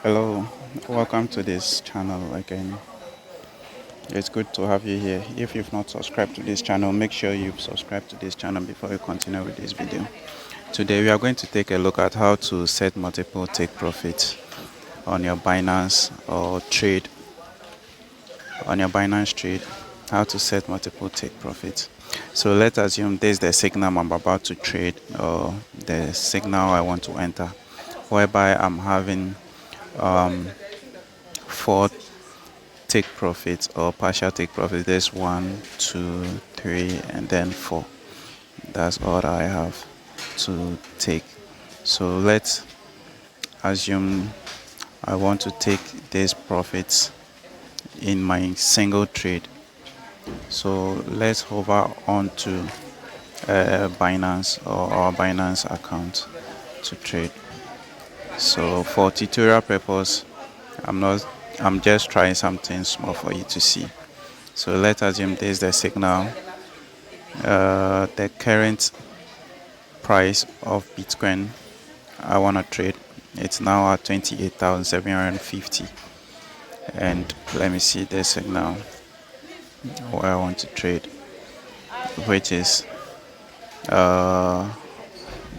Hello, welcome to this channel again. It's good to have you here. If you've not subscribed to this channel, make sure you subscribe to this channel before you continue with this video. Today we are going to take a look at how to set multiple take profits on your Binance or trade on your Binance trade. How to set multiple take profits. So let's assume this is the signal I'm about to trade or the signal I want to enter, whereby I'm having four take profits or partial take profits. There's 1, 2, 3, and then 4. That's all I have to take. So let's assume I want to take these profits in my single trade. So let's hover on to Binance or our Binance account to trade. So for tutorial purpose, I'm just trying something small for you to see. So let's assume this is the signal. The current price of Bitcoin I want to trade, it's now at 28,750. And let me see the signal where I want to trade, which is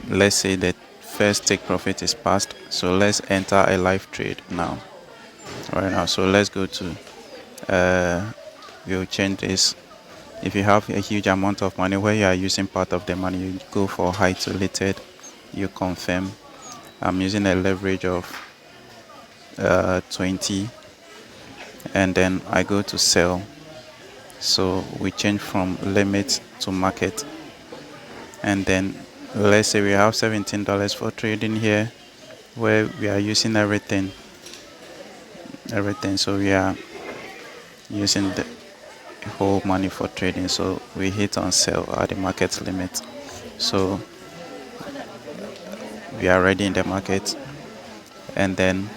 let's say the first take profit is passed. So let's enter a live trade now. Right now, so let's go to we'll change this. If you have a huge amount of money where you are using part of the money, you go for high to rated, you confirm. I'm using a leverage of 20, and then I go to sell. So we change from limit to market, and then let's say we have $17 for trading here, where we are using everything. So we are using the whole money for trading, so we hit on sell at the market limit. So we are ready in the market, and then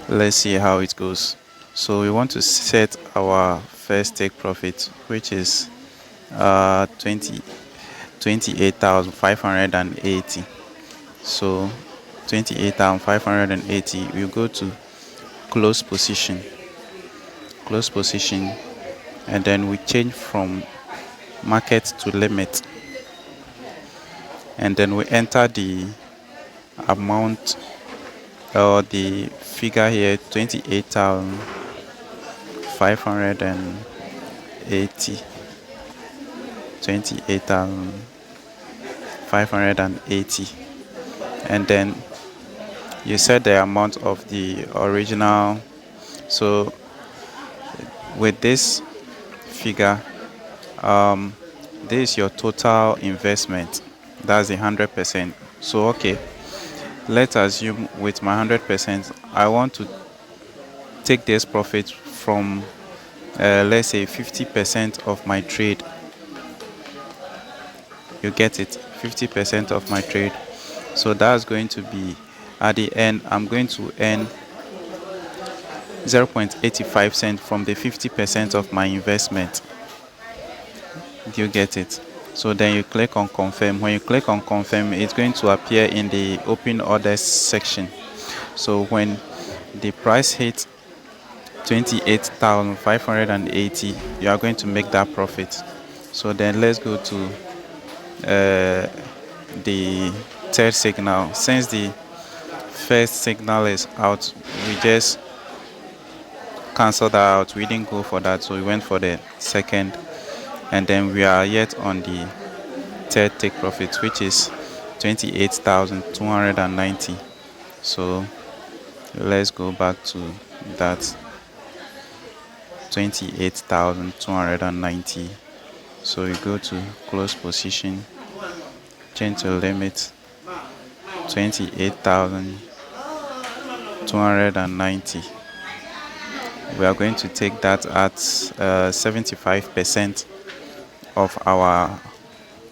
let's see how it goes. So we want to set our first take profit, which is 28,580. So 28,580, we go to close position, and then we change from market to limit, and then we enter the amount or the figure here, 28,580. 28,580, and then you set the amount of the original. So with this figure, this is your total investment. That's 100%. So okay, let's assume with my 100%, I want to take this profit from let's say 50% of my trade. You get it, 50% of my trade. So that's going to be, at the end, I'm going to earn 0.85 cents from the 50% of my investment. Do you get it? So then you click on confirm. When you click on confirm, it's going to appear in the open orders section. So when the price hits 28,580, you are going to make that profit. So then let's go to the third signal. Since the first signal is out, we just cancel that out. We didn't go for that, so we went for the second, and then we are yet on the third take profit, which is 28,290. So let's go back to that 28,290. So we go to close position, change to limit, 28,290. We are going to take that at 75% of our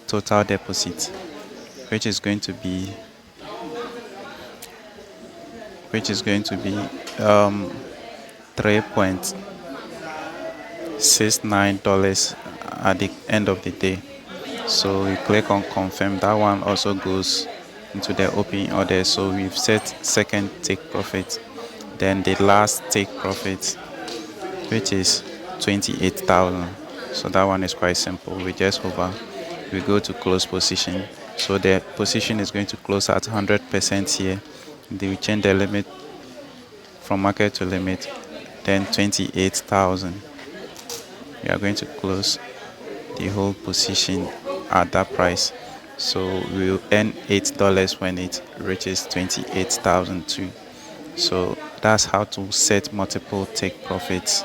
total deposit, which is going to be $3.69 at the end of the day. So we click on confirm. That one also goes into the open order. So we've set second take profit. then the last take profit, which is 28,000. So that one is quite simple. We just hover, we go to close position. So the position is going to close at 100% here. Then we change the limit from market to limit, then 28,000. We are going to close the whole position at that price. So we'll earn $8 when it reaches 28,000 too. So that's how to set multiple take profits